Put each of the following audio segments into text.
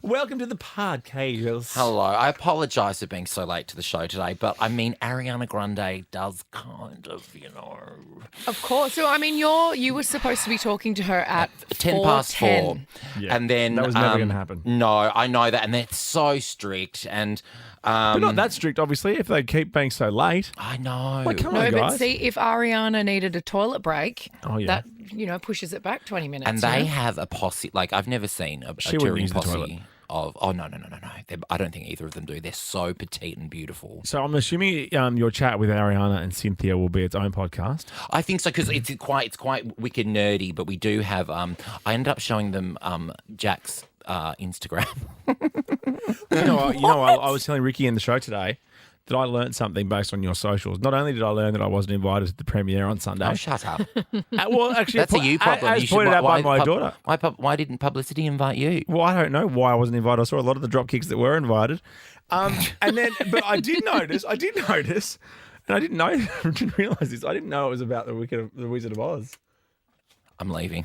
Welcome to the podcast. Hello. I apologise for being so late to the show today, but I mean, Ariana Grande does kind of, Of course. So, I mean, you were supposed to be talking to her at 10 past 4. Yeah, And then that was never going to happen. No, I know that, and they're so strict, and But not that strict, obviously, if they keep being so late. I know. Like, come No, on, but guys. see, if Ariana needed a toilet break, Oh, yeah. that, pushes it back 20 minutes. And you they know? have a posse. Like, I've never seen a She wouldn't touring use the toilet. posse of. Oh, no. I don't think either of them do. They're so petite and beautiful. So I'm assuming your chat with Ariana and Cynthia will be its own podcast. I think so because it's quite wicked nerdy. But we do have. I ended up showing them Jack's Instagram. I was telling Ricky in the show today that I learned something based on your socials. Not only did I learn that I wasn't invited to the premiere on Sunday. Oh, shut up. Well, actually, That's a you problem. as pointed out by my daughter. Why didn't publicity invite you? Well, I don't know why I wasn't invited. I saw a lot of the drop kicks that were invited. But I did notice, and I didn't realise this. I didn't know it was about the Wizard of Oz. I'm leaving.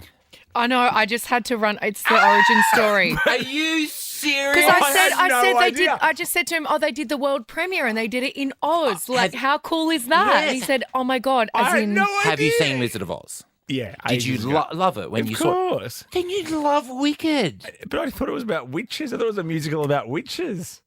I know. I just had to run. It's the origin story. Are you serious? Because had no they did. idea. I just said to him, "Oh, they did the world premiere and they did it in Oz. Like, how cool is that?" And he said, "Oh my god!" I had no idea. Have you seen Wizard of Oz? Yeah. Did you ages ago. love it when Of you saw it? course. Then you'd love Wicked. But I thought it was about witches. I thought it was a musical about witches.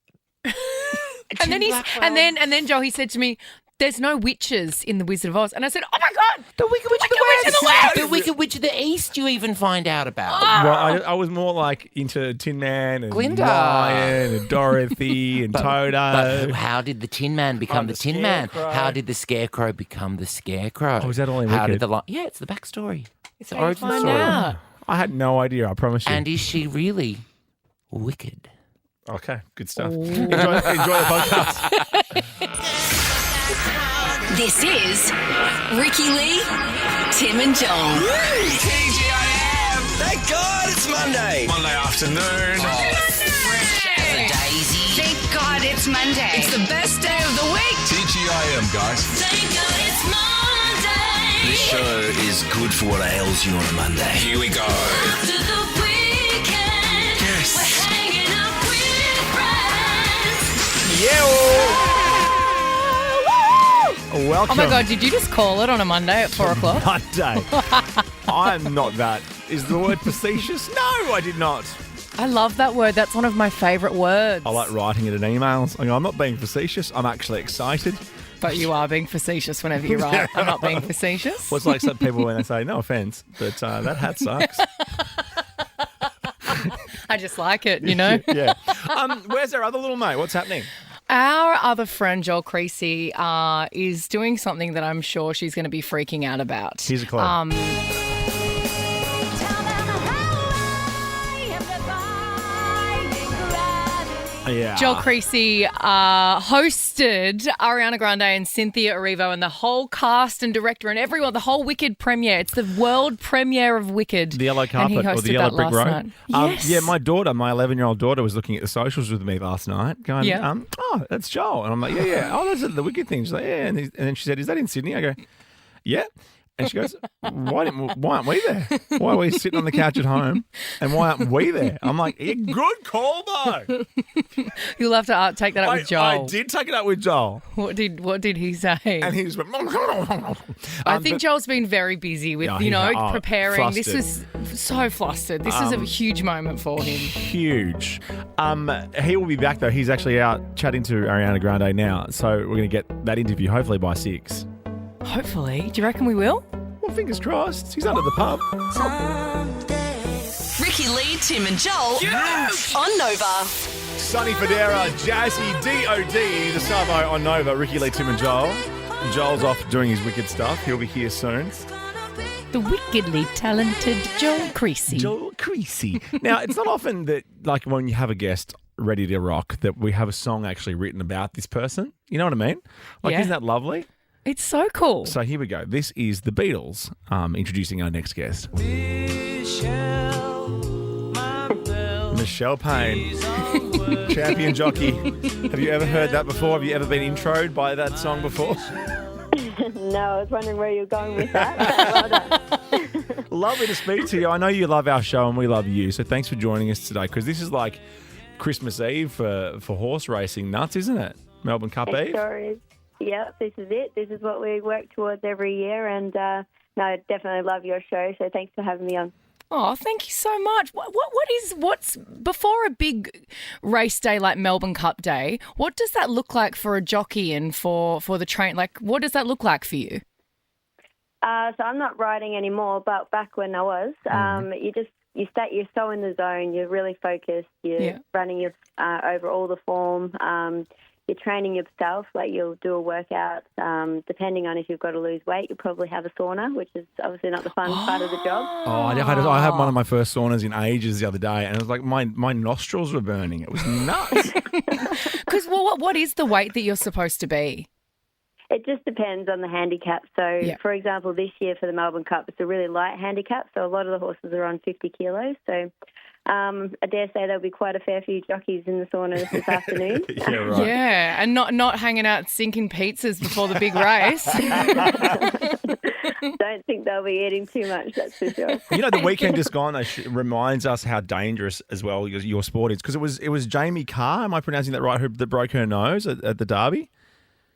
And then Joel, he said to me, "There's no witches in the Wizard of Oz," and I said, "Oh my god, The Wicked Witch of the West. The Wicked Witch of the East. You even find out about. Well, I was more like into Tin Man and Glinda. Lion and Dorothy and Toto. But how did the Tin Man become the the Tin Man? Scarecrow. How did the Scarecrow become the Scarecrow? Oh, is that all in How Wicked? did yeah, it's the backstory. It's the how you origin find story. out." I had no idea, I promise you. And is she really wicked? Okay, good stuff. Enjoy the podcast. This is Ricky Lee, Tim and Joel. TGIM! Thank God it's Monday. Monday afternoon. Fresh as a daisy. Thank God it's Monday. It's the best day of the week. TGIM, guys. Thank God it's Monday. This show is good for what ails you on a Monday. Here we go. After the weekend, Yes. we're hanging out with friends. Welcome. Oh my god, did you just call it on a Monday at 4 o'clock? Monday. I'm not that. Is the word facetious? No, I did not. I love that word. That's one of my favourite words. I like writing it in emails. I go, I'm not being facetious. I'm actually excited. But you are being facetious whenever you write. I'm not being facetious. Well, it's like some people when they say, no offense, but that hat sucks. I just like it, you know. Yeah. Where's our other little mate? What's happening? Our other friend, Joel Creasy, is doing something that I'm sure she's going to be freaking out about. Here's a clue. Yeah. Joel Creasy hosted Ariana Grande and Cynthia Erivo and the whole cast and director and everyone, the whole Wicked premiere. It's the world premiere of Wicked. The yellow And he carpet or hosted the yellow that brick last road. night. Yes. Yeah, my daughter, my 11-year-old daughter, was looking at the socials with me last night, going, Yeah. oh, that's Joel. And I'm like, yeah. Oh, that's the Wicked thing. She's like, yeah. And then she said, is that in Sydney? I go, yeah. And she goes, why aren't we there? Why are we sitting on the couch at home? And why aren't we there? I'm like, yeah, good call, though. You'll have to take that up with Joel. I did take it up with Joel. What did he say? And he just went, I think Joel's been very busy with, Yeah, preparing. This flustered. is so flustered. This is a huge moment for him. Huge. He will be back, though. He's actually out chatting to Ariana Grande now. So we're going to get that interview hopefully by 6. Hopefully. Do you reckon we will? Well, fingers crossed. He's under the pub. Ricky Lee, Tim and Joel on Nova. Sonny Fodera, Jazzy, D.O.D., the Savo on Nova, Ricky Lee, Tim and Joel. Joel's off doing his wicked stuff. He'll be here soon. The wickedly talented Joel Creasy. Joel Creasy. Now, it's not often that, like, when you have a guest ready to rock, that we have a song actually written about this person. You know what I mean? Like, Yeah. isn't that lovely? It's so cool. So here we go. This is the Beatles introducing our next guest. Michelle Payne, champion jockey. Have you ever heard that before? Have you ever been introed by that song before? No, I was wondering where you're going with that. Well done. Lovely to speak to you. I know you love our show and we love you. So thanks for joining us today because this is like Christmas Eve for horse racing. Nuts, isn't it? Melbourne Cup It Eve. sure is. Yeah, this is it. This is what we work towards every year. And no, definitely love your show. So thanks for having me on. Oh, thank you so much. What's before a big race day like Melbourne Cup Day? What does that look like for a jockey and for the train? Like, what does that look like for you? So I'm not riding anymore, but back when I was, you're so in the zone. You're really focused. You're running over all the form. You're training yourself, like you'll do a workout. Depending on if you've got to lose weight, you'll probably have a sauna, which is obviously not the fun part of the job. Oh, I had one of my first saunas in ages the other day, and it was like my nostrils were burning. It was nuts. Because what is the weight that you're supposed to be? It just depends on the handicap. So, for example, this year for the Melbourne Cup, it's a really light handicap. So a lot of the horses are on 50 kilos. So I dare say there'll be quite a fair few jockeys in the sauna this afternoon. Yeah, right. Yeah, and not hanging out sinking pizzas before the big race. Don't think they'll be eating too much, that's for sure. You know, the weekend just gone reminds us how dangerous as well your sport is, because it was Jamie Carr, am I pronouncing that right, that broke her nose at the Derby?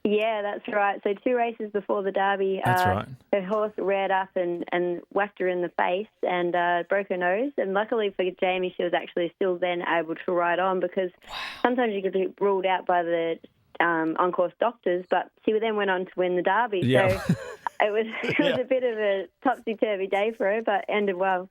Yeah, that's right. So 2 races before the Derby, That's right. her horse reared up and whacked her in the face and broke her nose. And luckily for Jamie, she was actually still then able to ride on, because sometimes you get ruled out by the on-course doctors, but she then went on to win the Derby. Yeah. So it was a bit of a topsy-turvy day for her, but ended well.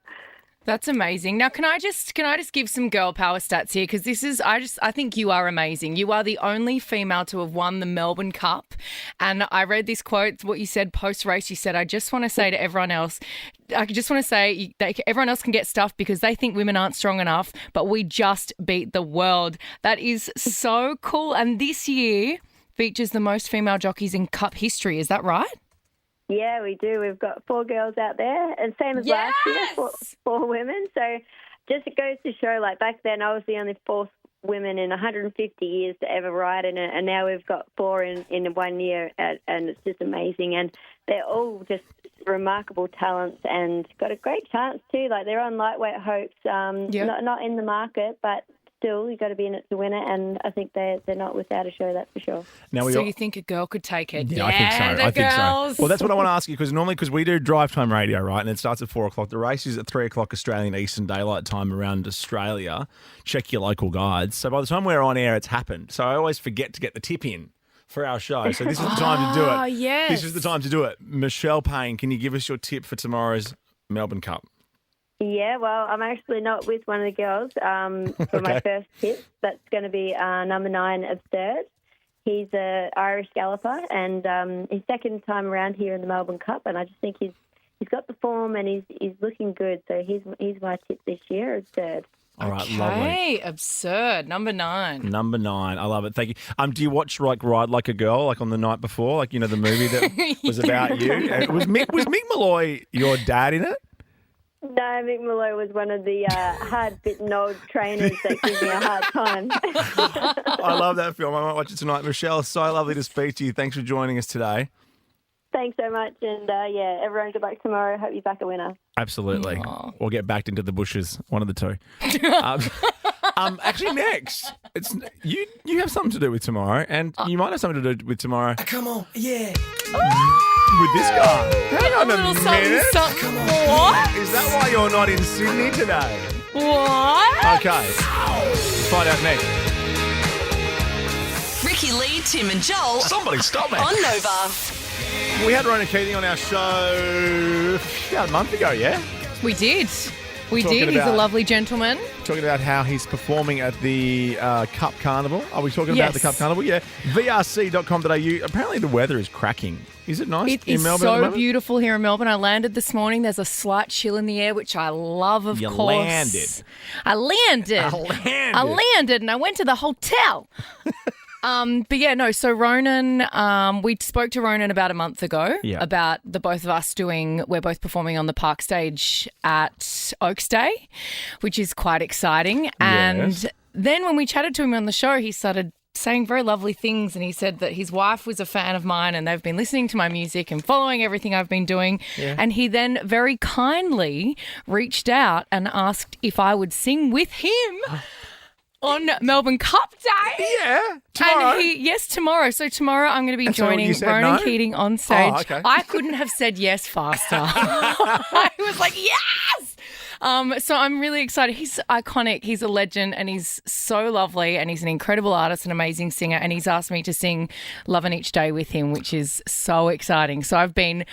That's amazing. Now, can I just give some girl power stats here? Because this is, I think you are amazing. You are the only female to have won the Melbourne Cup. And I read this quote, what you said post-race. You said, I just want to say to everyone else, that everyone else can get stuffed because they think women aren't strong enough, but we just beat the world. That is so cool. And this year features the most female jockeys in Cup history. Is that right? Yeah, we do. We've got 4 girls out there, and same as last year, 4 women. So just it goes to show, like back then I was the only 4th women in 150 years to ever ride in it, and now we've got 4 in 1 year, and it's just amazing. And they're all just remarkable talents and got a great chance too. Like they're on lightweight hopes, not in the market, but still, you've got to be in it to win it, and I think they're not without a show, that's for sure. Now So you think a girl could take it? Yeah, I think so. I think so. Well, that's what I want to ask you, because we do drive time radio, right? And it starts at 4 o'clock. The race is at 3 o'clock Australian Eastern Daylight Time around Australia. Check your local guides. So by the time we're on air, it's happened. So I always forget to get the tip in for our show. So this is the time to do it. Oh, yes. This is the time to do it. Michelle Payne, can you give us your tip for tomorrow's Melbourne Cup? Yeah, well, I'm actually not with one of the girls for my first tip. That's going to be number 9, Absurd. He's an Irish galloper, and his second time around here in the Melbourne Cup, and I just think he's got the form and he's looking good. So he's my tip this year, Absurd. All right, Okay, lovely. Absurd. Number 9. Number 9. I love it. Thank you. Do you watch like Ride Like a Girl, like on the night before, like, you know, the movie that was about you? Was Mick Malloy your dad in it? No, Mick Malloy was one of the hard-bitten old trainers that give me a hard time. I love that film. I might watch it tonight. Michelle, so lovely to speak to you. Thanks for joining us today. Thanks so much, and everyone good luck tomorrow. Hope you back a winner. Absolutely. Or get backed into the bushes. One of the two. Actually, next, it's you have something to do with tomorrow, and you might have something to do with tomorrow. Come on, yeah. With this guy. Hang on a little minute. something. What? Is that why you're not in Sydney today? What? Okay. Find out next. Ricky Lee, Tim and Joel Somebody stop me. on Nova. We had Rona Keating on our show about a month ago, yeah? We did. Talking He's a about- lovely gentleman. Talking about how he's performing at the Cup Carnival. Are we talking about the Yes. Cup Carnival? Yeah. VRC.com.au. Apparently the weather is cracking. Is it nice It in is Melbourne at the so moment? beautiful here in Melbourne. I landed this morning. There's a slight chill in the air, which I love, of You course. landed. I landed and I went to the hotel. But yeah, no, so Ronan, we spoke to Ronan about a month ago about the both of us we're both performing on the Park stage at Oaks Day, which is quite exciting. And then when we chatted to him on the show, he started saying very lovely things, and he said that his wife was a fan of mine and they've been listening to my music and following everything I've been doing. And he then very kindly reached out and asked if I would sing with him on Melbourne Cup Day. Yeah, tomorrow. And tomorrow. So tomorrow I'm going to be And so joining you said Ronan no? Keating on stage. Oh, okay. I couldn't have said yes faster. I was like, yes! So I'm really excited. He's iconic. He's a legend and he's so lovely and he's an incredible artist, an amazing singer, and he's asked me to sing Lovin' Each Day with him, which is so exciting. So I've been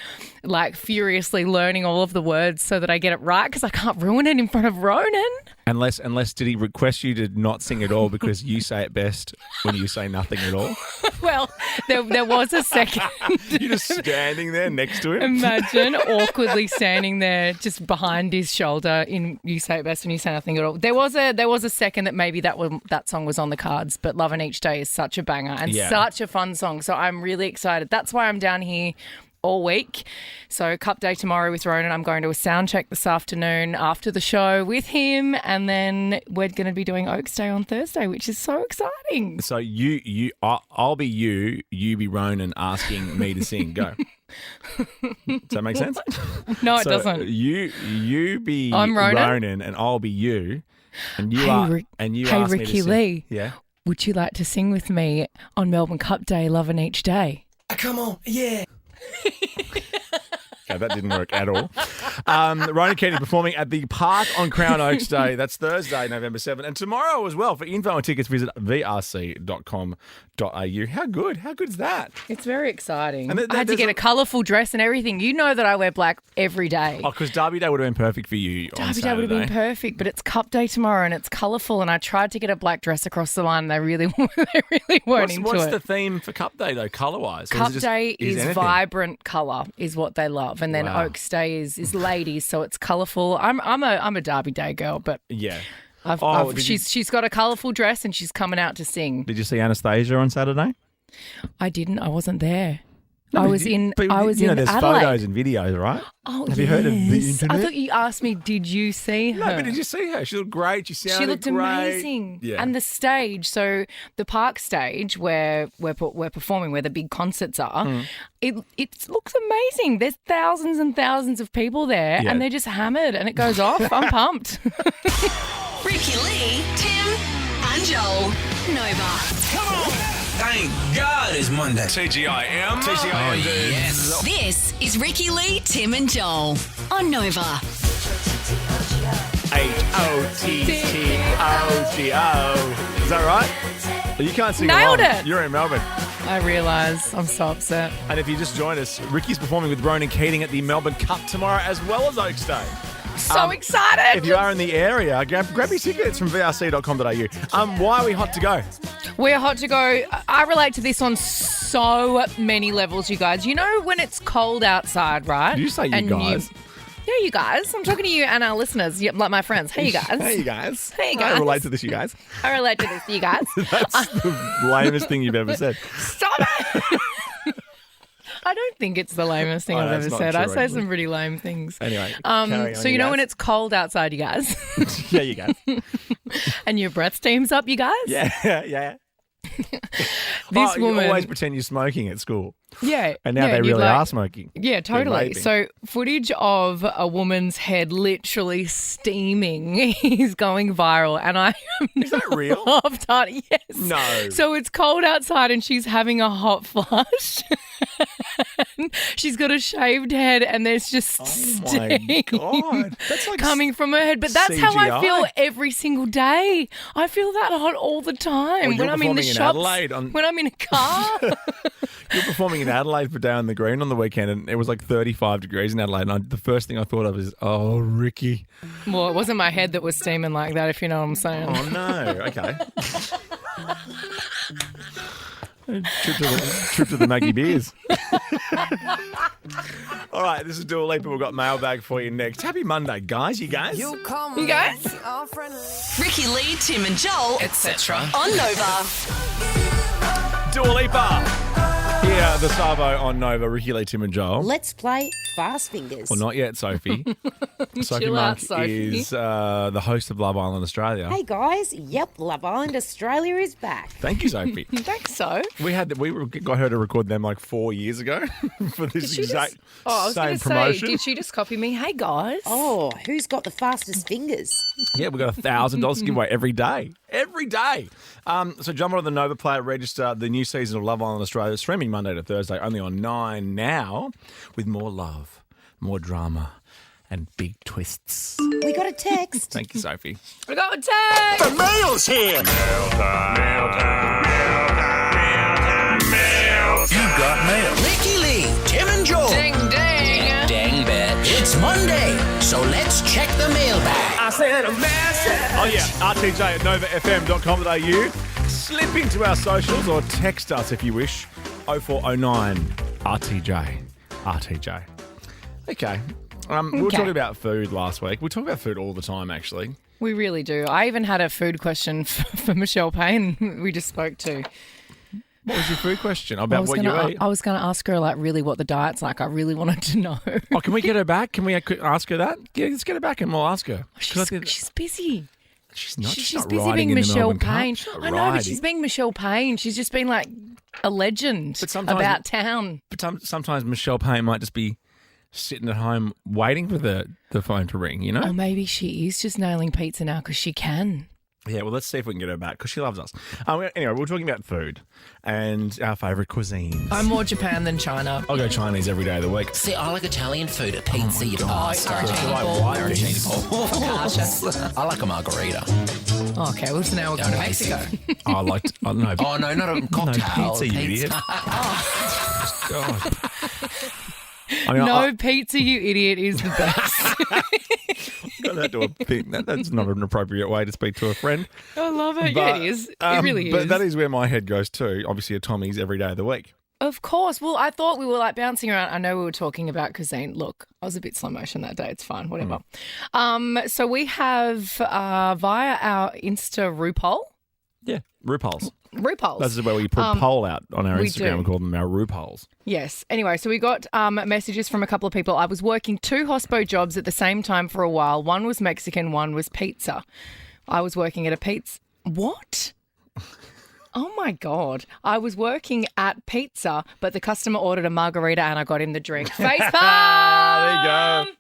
like furiously learning all of the words so that I get it right because I can't ruin it in front of Ronan. Unless did he request you to not sing at all because you say it best when you say nothing at all? Well, there was a second. You're just standing there next to him. Imagine awkwardly standing there just behind his shoulder in You Say It Best When You Say Nothing at All. There was a second that maybe that song was on the cards, but Lovin' Each Day is such a banger and such a fun song. So I'm really excited. That's why I'm down here all week. So Cup Day tomorrow with Ronan. I'm going to a sound check this afternoon after the show with him, and then we're going to be doing Oaks Day on Thursday, which is so exciting. So I'll be you be Ronan asking me to sing. Go. Does that make sense? No, it So doesn't. You be I'm Ronan. and I'll be you, and you Hey, are Rick- and you hey, ask me to Ricky sing. Lee. Yeah. Would you like to sing with me on Melbourne Cup Day, Lovin' Each Day? Come on, yeah. Okay, that didn't work at all. Ronan Keating performing at the Park on Crown Oaks Day. That's Thursday, November 7th. And tomorrow as well. For info and tickets, visit vrc.com.au. How good? How good's that? It's very exciting. And I had to get a colourful dress and everything. You know that I wear black every day. Oh, because Derby Day would have been perfect for you on Derby Day would have been Saturday. perfect, but it's Cup Day tomorrow and it's colourful. And I tried to get a black dress across the line, and they really weren't into What's it. the theme for Cup Day, though, colour-wise? Or Cup is it just- Day is anything? vibrant colour, is what they love, and then Wow. Oaks Day is ladies, so it's colourful. I'm a Derby Day girl, but Yeah. Did you- she's got a colourful dress and she's coming out to sing. Did you see Anastasia on Saturday? I didn't. I wasn't there. No, I but was you- in. but I was you know, in there's Adelaide. photos and videos, right? Oh, Have you heard of the yes. internet? I thought you asked me, did you see her? No, but did you see her? She looked great. She sounded She looked great. amazing. Yeah. And the stage, so the Park stage where we're performing, where the big concerts are, Hmm. it looks amazing. There's thousands and thousands of people there, Yeah. and they're just hammered, and it goes off. I'm pumped. Ricky Lee, Tim, and Joel. Nova. Thank God it's Monday. TGIM. TGIM. yes. This is Ricky Lee, Tim, and Joel on Nova. H-O-T-T-O-G-O. Is that right? Well, you can't sing Nailed along. it. You're in Melbourne. I realise. I'm so upset. And if you just joined us, Ricky's performing with Ronan Keating at the Melbourne Cup tomorrow as well as Oaks Day. So excited. If you are in the area, grab your tickets from vrc.com.au. Why are we hot to go? We're hot to go. I relate to this on so many levels, you guys. You know when it's cold outside, right? Did you say you And guys? Yeah, you guys. I'm talking to you and our listeners, like my friends. Hey, you guys. Hey, you guys. Hey, you I guys. relate to this, you guys. I relate to this, you guys. That's the lamest thing you've ever said. Stop it. I don't think it's the lamest thing Oh, I've that's ever not said. true, I say actually. some pretty lame things. Anyway, carry on, so you know guys. when it's cold outside, you guys, Yeah, you guys. and your breath steams up, you guys. Yeah, yeah. This You woman. always pretend you're smoking at school. Yeah. And now yeah, they you'd really like- are smoking. Yeah, totally. vaping. So footage of a woman's head literally steaming is going viral, and I am Is that real? laughed hard. Yes. No. So it's cold outside, and she's having a hot flush. She's got a shaved head, and there's just Oh steam my God. That's like coming from her head. But that's how I CGI. feel every single day. I feel that hot all the time. Well, when you're I'm in the performing in shops, Adelaide on- when I'm in a car. You're performing in Adelaide for Day on the Green on the weekend, and it was like 35 degrees in Adelaide. And the first thing I thought of is, oh, Ricky. Well, it wasn't my head that was steaming like that, if you know what I'm saying. Oh, no. Okay. Trip to the Maggie Beers. All right, this is Dua Lipa. We've got mailbag for you next. Happy Monday, guys. You guys? You guys? Ricky Lee, Tim, and Joel etc. on Nova. Dua Lipa. Here, the Savo on Nova. Ricky Lee, Tim and Joel. Let's play Fast Fingers. Well, not yet, Sophie. Sophie Chill out, Monk Sophie. is the host of Love Island Australia. Hey guys, yep, Love Island Australia is back. Thank you, Sophie. Thanks, so. We got her to record them like 4 years ago for this exact I was same going to say, promotion. did she just copy me? Hey, guys. Oh, who's got the fastest fingers? Yeah, we've got $1,000 to give away every day. every day. So jump on the Nova Player, register the new season of Love Island Australia, streaming Monday to Thursday, only on 9 now, with more love, more drama, and big twists. We got a text. Thank you, Sophie. We got a text. The mail's here. You got mail. Ricky Lee, Tim and Joel. Ding, ding. Dang bitch. It's Monday, so let's check the mailbag. I sent a message. Oh, yeah. RTJ at novafm.com.au. Slip into our socials or text us if you wish. 0409 RTJ. RTJ. Okay. We were talking about food last week. We talk about food all the time, actually. We really do. I even had a food question for Michelle Payne we just spoke to. What was your food question? About what you eat? I was going to ask her, like, really what the diet's like. I really wanted to know. Oh, can we get her back? Can we ask her that? Yeah, let's get her back and we'll ask her. She's busy. She's not. She's busy being Michelle Payne. I know, but she's being Michelle Payne. She's just been like a legend about town. But sometimes Michelle Payne might just be sitting at home waiting for the phone to ring, you know? Or maybe she is just nailing pizza now because she can. Yeah, well, let's see if we can get her back because she loves us. Anyway, we're talking about food and our favourite cuisines. I'm more Japan than China. I'll go Chinese every day of the week. See, I like Italian food, a pizza, your pasta. I like a margarita. Okay, well, so now we're going to Mexico. I liked. Oh, no. Oh, no, not a cocktail. No pizza, you idiot. God. Pizza, you idiot, is the best. Got that to a thing. That's not an appropriate way to speak to a friend. I love it. Yeah, it is. It really is. But that is where my head goes too. Obviously, a Tommy's every day of the week. Of course. Well, I thought we were like bouncing around. I know we were talking about cuisine. Look, I was a bit slow motion that day. It's fine. Whatever. So we have via our Insta RuPaul. Yeah, RuPaul's. That's where we put a poll out on our Instagram. We call them our RuPauls. Yes. Anyway, so we got messages from a couple of people. I was working 2 hospo jobs at the same time for a while. One was Mexican, one was pizza. I was working at a pizza. What? Oh, my God. I was working at pizza, but the customer ordered a margarita and I got him the drink. Face palm! There you go.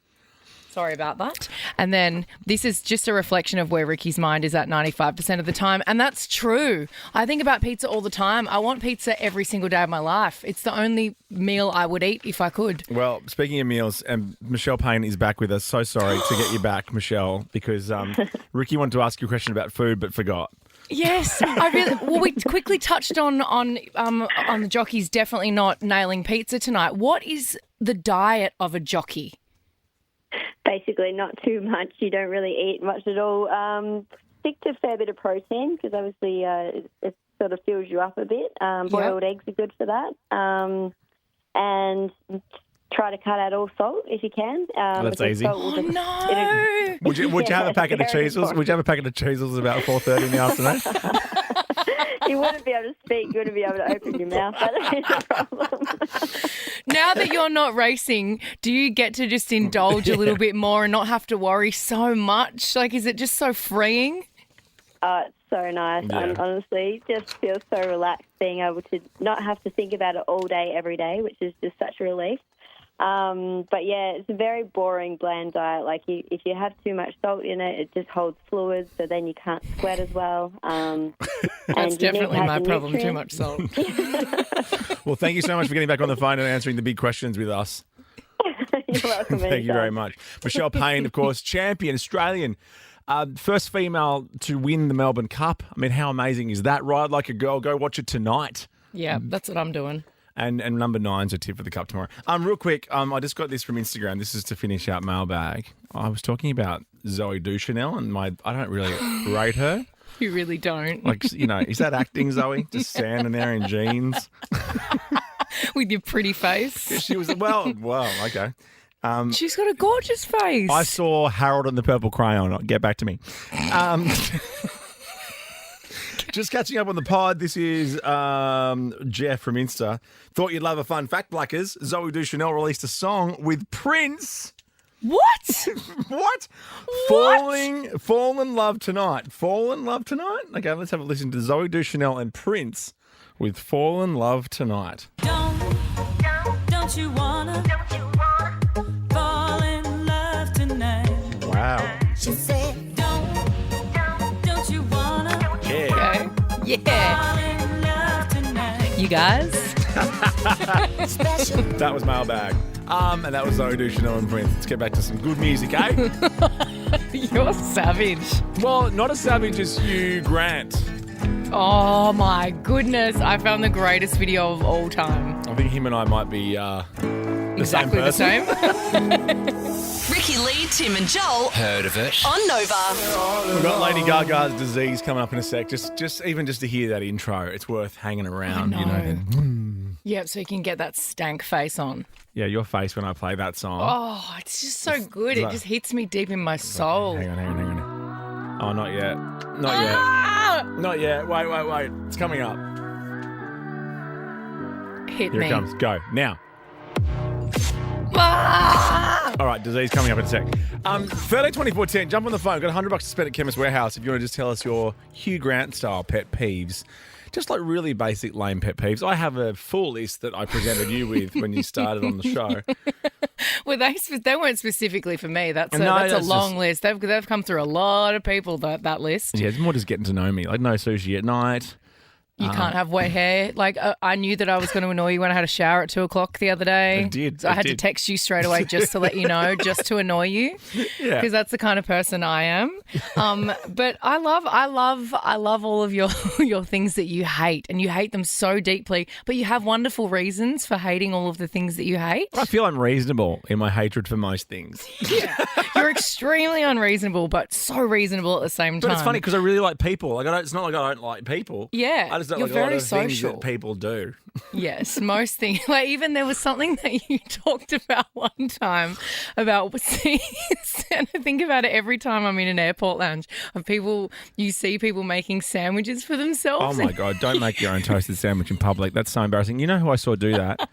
Sorry about that. And then this is just a reflection of where Ricky's mind is at 95% of the time. And that's true. I think about pizza all the time. I want pizza every single day of my life. It's the only meal I would eat if I could. Well, speaking of meals, Michelle Payne is back with us. So sorry to get you back, Michelle, because Ricky wanted to ask you a question about food but forgot. Yes, we quickly touched on the jockeys definitely not nailing pizza tonight. What is the diet of a jockey? Basically, not too much. You don't really eat much at all. Stick to a fair bit of protein because obviously it sort of fills you up a bit. Boiled eggs are good for that. And try to cut out all salt if you can. That's easy. Oh, no. Would you have a packet of cheesels? Would you have a packet of cheesels about 4:30 in the afternoon? You wouldn't be able to speak. You wouldn't be able to open your mouth. That is a problem. Now that you're not racing, do you get to just indulge a little bit more and not have to worry so much? Like, is it just so freeing? It's so nice. Yeah. Honestly, just feels so relaxed being able to not have to think about it all day, every day, which is just such a relief. But yeah, it's a very boring, bland diet. Like if you have too much salt in it, it just holds fluids, so then you can't sweat as well. That's definitely my problem, too much salt. Well, thank you so much for getting back on the phone and answering the big questions with us. You're welcome. Thank you very much. Michelle Payne, of course, champion, Australian. First female to win the Melbourne Cup. I mean, how amazing is that? Ride like a girl. Go watch it tonight. Yeah, that's what I'm doing. And number 9's a tip for the Cup tomorrow. Real quick, I just got this from Instagram. This is to finish out mailbag. I was talking about Zoe Deschanel and I don't really rate her. You really don't. Like, you know, is that acting, Zoe? Just standing there in jeans. With your pretty face. She was, well, okay. She's got a gorgeous face. I saw Harold and the Purple Crayon. Get back to me. Just catching up on the pod. This is Jeff from Insta. Thought you'd love a fun fact, Blackers. Zoe Deschanel released a song with Prince. What? What? Fall in Love Tonight. Fall in Love Tonight? Okay, let's have a listen to Zoe Deschanel and Prince with Fall in Love Tonight. Don't you wanna fall in love tonight? Wow. She said, don't you wanna Yeah. in love tonight. You guys? That was Mailbag. And that was Zoe Chanel and Prince. Let's get back to some good music, eh? You're savage. Well, not as savage as Hugh Grant. Oh my goodness. I found the greatest video of all time. I think him and I might be Exactly the same. Ricky Lee, Tim and Joel Heard of it? on Nova. We've got Lady Gaga's Disease coming up in a sec. Just to hear that intro, it's worth hanging around, you know. Yep, so you can get that stank face on. Yeah, your face when I play that song. Oh, it's just so good. It just hits me deep in my soul. Hang on. Oh, not yet. Not yet. Ah! Not yet. Wait. It's coming up. Hit Here me. it comes. Go. Now. Ah! All right, Disease coming up in a sec. 132410, jump on the phone. Got $100 to spend at Chemist Warehouse if you want to just tell us your Hugh Grant style pet peeves. Just like really basic lame pet peeves. I have a full list that I presented you with when you started on the show. Well, they weren't specifically for me. That's a that's long just- list. They've come through a lot of people, that list. Yeah, it's more just getting to know me. Like no sushi at night. You can't have wet hair. Like, I knew that I was going to annoy you when I had a shower at 2 o'clock the other day. I did, So I I had to did. text you straight away just to let you know, just to annoy you. Yeah. Because that's the kind of person I am. But I love all of your things that you hate, and you hate them so deeply. But you have wonderful reasons for hating all of the things that you hate. I feel I'm reasonable in my hatred for most things. You're extremely unreasonable, but so reasonable at the same time. But it's funny because I really like people. Like it's not like I don't like people. Yeah, I just don't you're like a lot very of things social. that people do. Yes, most things. Like even there was something that you talked about one time about seeing, and I think about it every time I'm in an airport lounge of people. You see people making sandwiches for themselves. Oh my God, don't make your own toasted sandwich in public. That's so embarrassing. You know who I saw do that?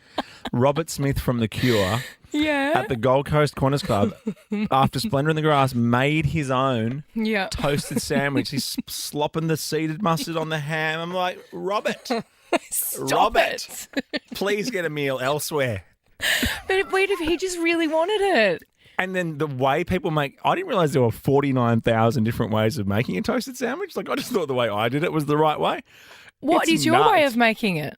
Robert Smith from The Cure Yeah. at the Gold Coast Corners Club after Splendour in the Grass made his own Yeah. toasted sandwich. He's slopping the seeded mustard on the ham. I'm like, Robert, Stop Robert, it. please get a meal elsewhere. But wait, if he just really wanted it. And then the way people make, I didn't realize there were 49,000 different ways of making a toasted sandwich. Like I just thought the way I did it was the right way. What It's is your way nuts. of making it?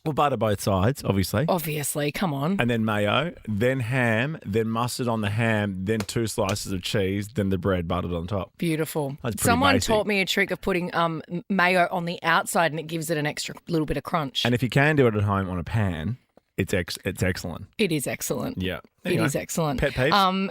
Well, butter both sides, obviously. Obviously, come on. And then mayo, then ham, then mustard on the ham, then 2 slices of cheese, then the bread buttered on top. Beautiful. That's pretty Someone basic. taught me a trick of putting mayo on the outside, and it gives it an extra little bit of crunch. And if you can do it at home on a pan, it's excellent. It is excellent. Yeah. It is excellent. Pet peeves?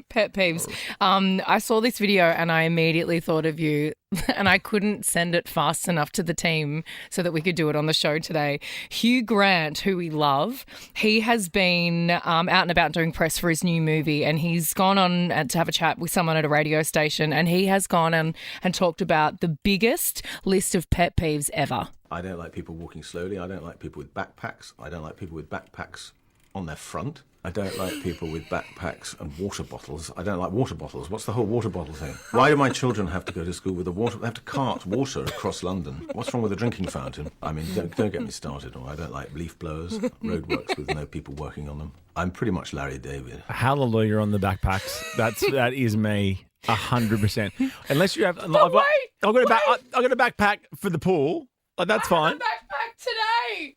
Pet peeves. I saw this video and I immediately thought of you, and I couldn't send it fast enough to the team so that we could do it on the show today. Hugh Grant, who we love, he has been out and about doing press for his new movie, and he's gone on to have a chat with someone at a radio station, and he has gone and talked about the biggest list of pet peeves ever. I don't like people walking slowly. I don't like people with backpacks. I don't like people with backpacks on their front. I don't like people with backpacks and water bottles. I don't like water bottles. What's the whole water bottle thing? Why do my children have to go to school with a water? They have to cart water across London. What's wrong with a drinking fountain? I mean, don't get me started. Or I don't like leaf blowers, roadworks with no people working on them. I'm pretty much Larry David. Hallelujah on the backpacks. That is me. 100%. Unless you have, I've got a backpack for the pool. Like that's fine. Backpack today.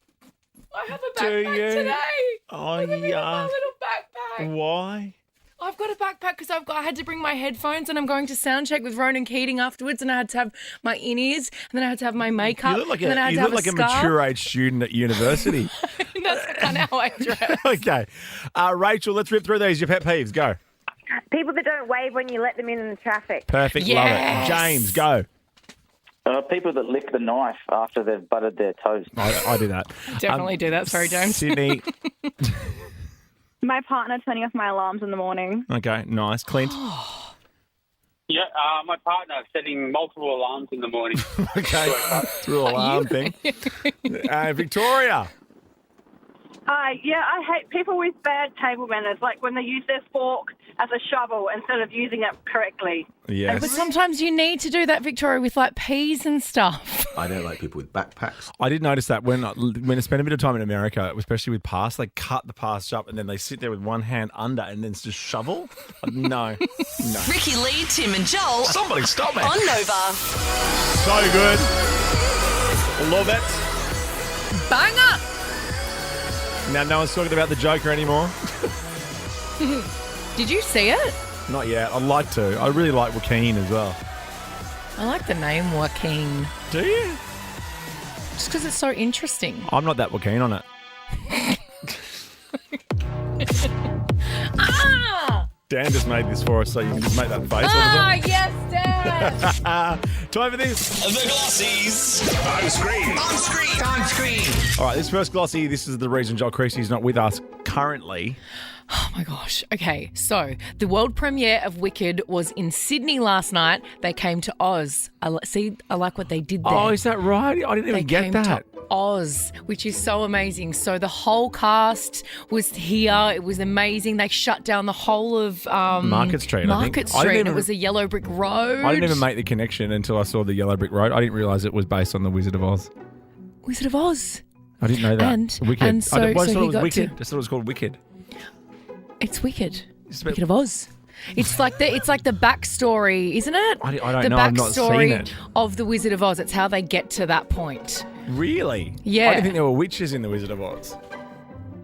I have a Do backpack you? today. Oh, Look at me with my yeah. little backpack. Why? I've got a backpack because I had to bring my headphones, and I'm going to sound check with Ronan Keating afterwards, and I had to have my in-ears, and then I had to have my makeup, You look like and then I had you to look have like a scarf. mature age student at university. That's kind of how I dress. Okay. Rachel, let's rip through these. Your pet peeves. Go. People that don't wave when you let them in the traffic. Perfect. Yes. Love it. James, go. People that lick the knife after they've buttered their toast. I do that. Definitely do that. Sorry, James. Sydney. My partner turning off my alarms in the morning. Okay, nice. Clint. Yeah, my partner setting multiple alarms in the morning. Okay. Through alarm thing. Victoria. Yeah, I hate people with bad table manners, like when they use their fork as a shovel instead of using it correctly. But Yes. sometimes you need to do that, Victoria, with like peas and stuff. I don't like people with backpacks. I did notice that when I spent a bit of time in America, especially with pass, they cut the pass up and then they sit there with one hand under and then just shovel. No. Ricky Lee, Tim and Joel. Somebody stop me. On Nova. So good. Love it. Banger! Now no one's talking about the Joker anymore. Did you see it? Not yet. I'd like to. I really like Joaquin as well. I like the name Joaquin. Do you? Just because it's so interesting. I'm not that Joaquin on it. Dan just made this for us, so you can just make that face. Yes, Dad! Time for this. The Glossies. On screen. On screen. All right, this first Glossy, this is the reason Joel Creasy's not with us currently. Oh my gosh. Okay, so the world premiere of Wicked was in Sydney last night. They came to Oz. I like what they did there. Oh, is that right? I didn't even get came that. To Oz, which is so amazing. So the whole cast was here. It was amazing. They shut down the whole of Market Street, I think. Market Street. It was a yellow brick road. I didn't even make the connection until I saw the yellow brick road. I didn't realise it was based on the Wizard of Oz. Wizard of Oz. I didn't know that. Wicked. I thought it was Wicked. to- I thought it was called Wicked. It's Wicked. It's Wicked of Oz. It's like the backstory, isn't it? I don't the know. I've not seen backstory it. of the Wizard of Oz. It's how they get to that point. Really? Yeah. I didn't think there were witches in the Wizard of Oz.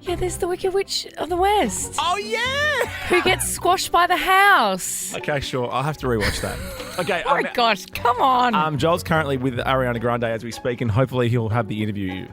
Yeah, there's the Wicked Witch of the West. Oh, yeah! Who gets squashed by the house. Okay, sure. I'll have to rewatch that. Okay. Oh my gosh, come on. Joel's currently with Ariana Grande as we speak, and hopefully he'll have the interview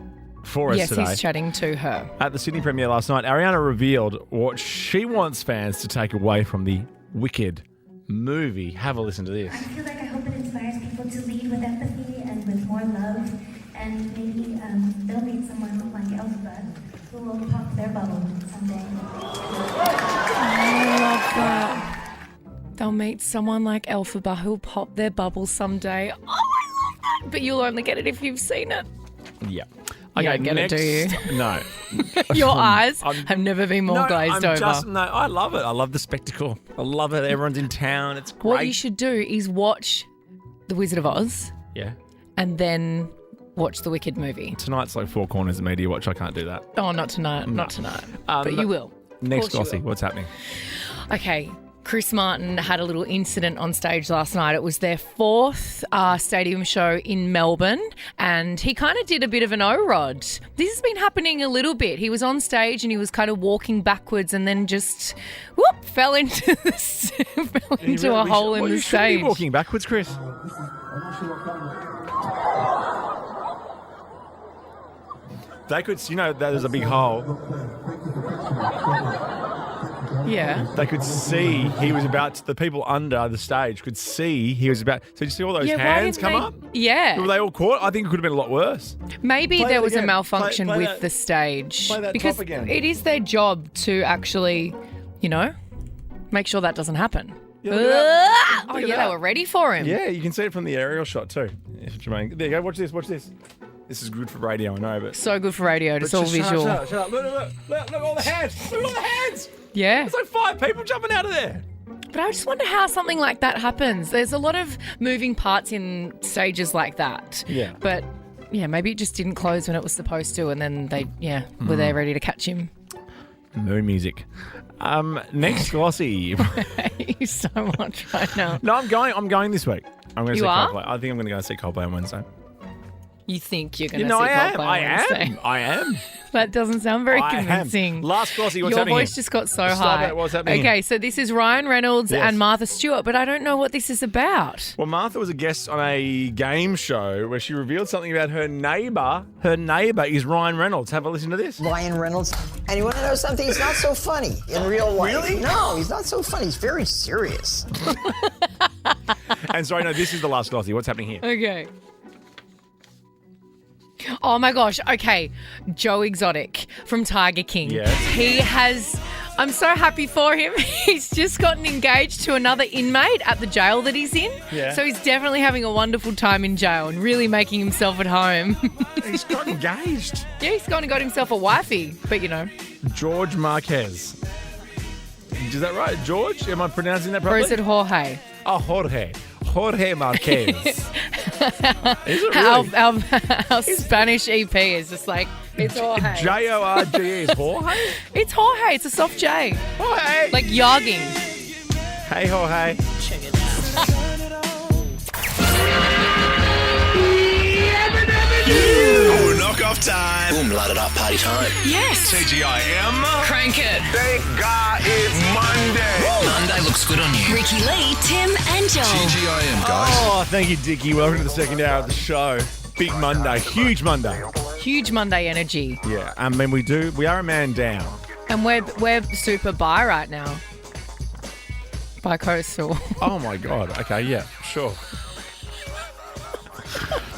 for us today. Yes, he's chatting to her. At the Sydney premiere last night, Ariana revealed what she wants fans to take away from the Wicked movie. Have a listen to this. I feel like I hope it inspires people to lead with empathy and with more love, and maybe they'll meet someone like Elphaba who will pop their bubble someday. I love that. They'll meet someone like Elphaba who'll pop their bubble someday. Oh, I love that. But you'll only get it if you've seen it. Yeah. You don't get it, do you? No. Your eyes have never been more glazed over. I love it. I love the spectacle. I love it. Everyone's in town. It's great. What you should do is watch The Wizard of Oz. Yeah. And then watch the Wicked movie. Tonight's like 4 corners of media watch. I can't do that. Oh, not tonight. Not tonight. But you will. Next Glossy, what's happening? Okay. Chris Martin had a little incident on stage last night. It was their 4th stadium show in Melbourne, and he kind of did a bit of an O-Rod. This has been happening a little bit. He was on stage and he was kind of walking backwards and then just fell into a hole in the stage. You should be walking backwards, Chris. They could, there's a big hole. Yeah. They could see he was the people under the stage could see he was about. So did you see all those hands come up? Yeah. Were they all caught? I think it could have been a lot worse. Maybe Play there that was a again. malfunction Play with that- the stage. play that because top again. it is their job to actually, make sure that doesn't happen. Yeah, look at that. Oh, Look at yeah, that. they were ready for him. Yeah, you can see it from the aerial shot too. Jermaine. There you go. Watch this. Watch this. This is good for radio, I know, but So good for radio. It's but all just visual. Shut up. Look at all the hands. Look at all the hands. Yeah. There's like 5 people jumping out of there. But I just wonder how something like that happens. There's a lot of moving parts in stages like that. Yeah. But, maybe it just didn't close when it was supposed to, and then they, were there ready to catch him. Moon music. Next Glossy. You so much right now. No, I'm going this week. I'm going to see are? Coldplay. I think I'm going to go and see Coldplay on Wednesday. You think you're going to see Coldplay on Wednesday. I am. That doesn't sound very I am. convincing. Last Glossy, what's Your happening voice here? just got so Stop high. it. What's happening Okay, here? so this is Ryan Reynolds Yes. and Martha Stewart, but I don't know what this is about. Well, Martha was a guest on a game show where she revealed something about her neighbour. Her neighbour is Ryan Reynolds. Have a listen to this. Ryan Reynolds. And you want to know something? He's not so funny in real life. Really? No, he's not so funny. He's very serious. And sorry, no, this is the last Glossy. What's happening here? Okay. Oh my gosh. Okay. Joe Exotic from Tiger King. Yes. He has, I'm so happy for him. He's just gotten engaged to another inmate at the jail that he's in. Yeah. So he's definitely having a wonderful time in jail and really making himself at home. He's got engaged. Yeah, he's gone and got himself a wifey, but George Marquez. Is that right? George? Am I pronouncing that properly? Or is it Jorge? Oh, Jorge. Jorge Marquez. Is it really? Our Spanish EP is just like, it's Jorge. Jorge is Jorge? It's Jorge. It's a soft J. Jorge. Like yogging. Hey, Jorge. Ooh, knock off time. Boom, light it up, party time. Yes. TGIM. Crank it. Thank God it's Monday. Monday looks good on you. Ricky Lee, Tim and Joel. TGIM, guys. Oh, thank you, Dickie. Welcome to the second hour of the show. Big Monday. Huge Monday. Huge Monday energy. Yeah, I mean, we are a man down. And we're super bi right now. Bi-coastal. Oh, my God. Okay, yeah, sure.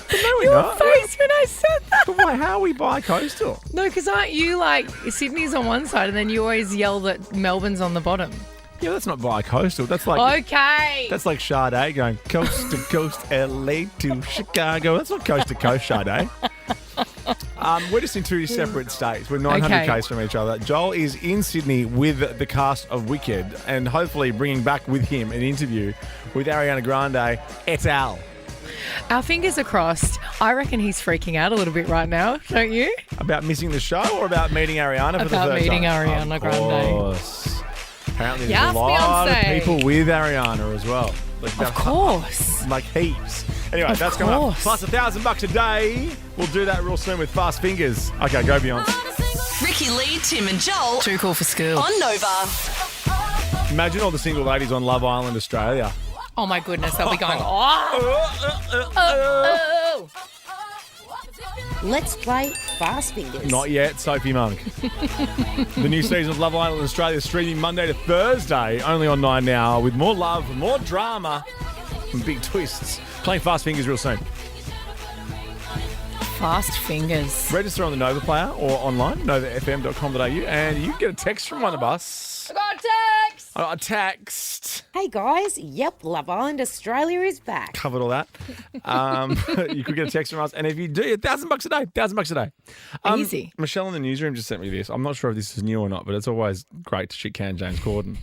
But no, we're Your not. face when I said that. But why? How are we bi-coastal? No, because aren't you like Sydney's on one side and then you always yell that Melbourne's on the bottom? Yeah, that's not bi-coastal. That's like Okay. That's like Sade going coast to coast, LA to Chicago. That's not coast to coast, Sade. We're just in two separate states. We're 900 k's from each other. Joel is in Sydney with the cast of Wicked and hopefully bringing back with him an interview with Ariana Grande et al. Our fingers are crossed. I reckon he's freaking out a little bit right now, don't you? About missing the show or about meeting Ariana for the About first meeting time? Ariana Grande. Of course. Apparently there's Yes, a lot Beyonce. of people with Ariana as well. Like, Of course. Like heaps. Anyway, Of that's coming up. course. Plus $1,000 a day. We'll do that real soon with Fast Fingers. Okay, go Beyonce. Ricky Lee, Tim and Joel. Too cool for school. On Nova. Imagine all the single ladies on Love Island Australia. Oh my goodness, they'll be going, oh. Let's play Fast Fingers. Not yet, Sophie Monk. The new season of Love Island Australia is streaming Monday to Thursday, only on 9 Now, with more love, more drama, and big twists. Playing Fast Fingers real soon. Fast Fingers. Register on the Nova Player or online, novafm.com.au, and you get a text from one of us. I got a text. I got a text. Hey guys, yep, Love Island Australia is back. Covered all that. You could get a text from us, and if you do, $1,000 a day. $1,000 a day. Easy. Michelle in the newsroom just sent me this. I'm not sure if this is new or not, but it's always great to shit can James Corden.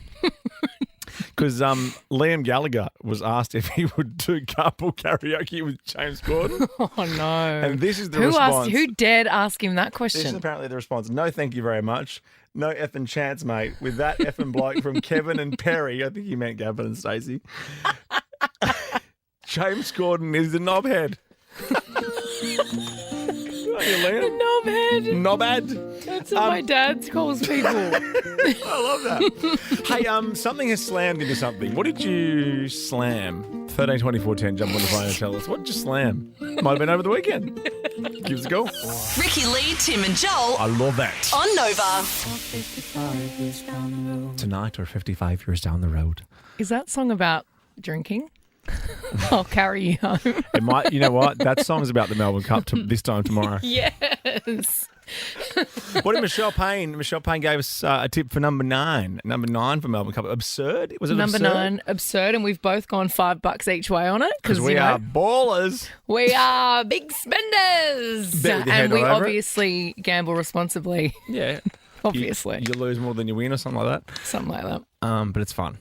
Because Liam Gallagher was asked if he would do carpool karaoke with James Corden. Oh no! And this is the response. Who dared ask him that question? This is apparently the response. No, thank you very much. No effing chance, mate. With that effing bloke from Kevin and Perry. I think he meant Gavin and Stacey. James Corden is the knobhead. The knobhead. Knobhead. That's what my dad calls people. I love that. Hey, something has slammed into something. What did you slam? 13 24 10, jump on the phone and tell us. What did you slam? Might have been over the weekend. Give us a call. Ricky Lee, Tim and Joel. I love that. On Nova. Tonight or 55 years down the road. Is that song about drinking? I'll carry you home. It might. You know what? That song's about the Melbourne Cup this time tomorrow. Yes. What did Michelle Payne? Michelle Payne gave us a tip for number 9. Number 9 for Melbourne Cup. Absurd? Was it number absurd? 9, absurd, and we've both gone $5 each way on it Because we are ballers. We are big spenders, Bet with your head and we all over it. obviously gamble responsibly. Yeah. Obviously, you lose more than you win, or something like that. Something like that. But it's fun.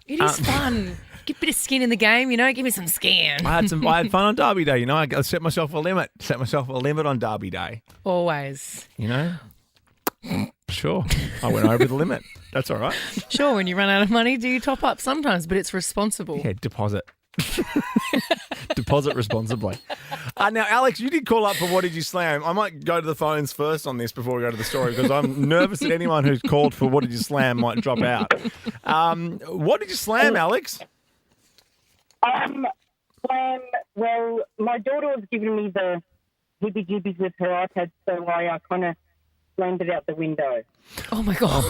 It is fun. Get a bit of skin in the game, give me some skin. I had fun on Derby Day. I set myself a limit. Set myself a limit on Derby Day. Always. Sure. I went over the limit. That's all right. Sure, when you run out of money, do you top up sometimes, but it's responsible. Yeah, deposit. Deposit responsibly. Now, Alex, you did call up for What Did You Slam? I might go to the phones first on this before we go to the story because I'm nervous that anyone who's called for What Did You Slam might drop out. What did you slam, Alex? Well, my daughter was giving me the heebie-jeebies with her iPad, so I kind of slammed it out the window. Oh, my God.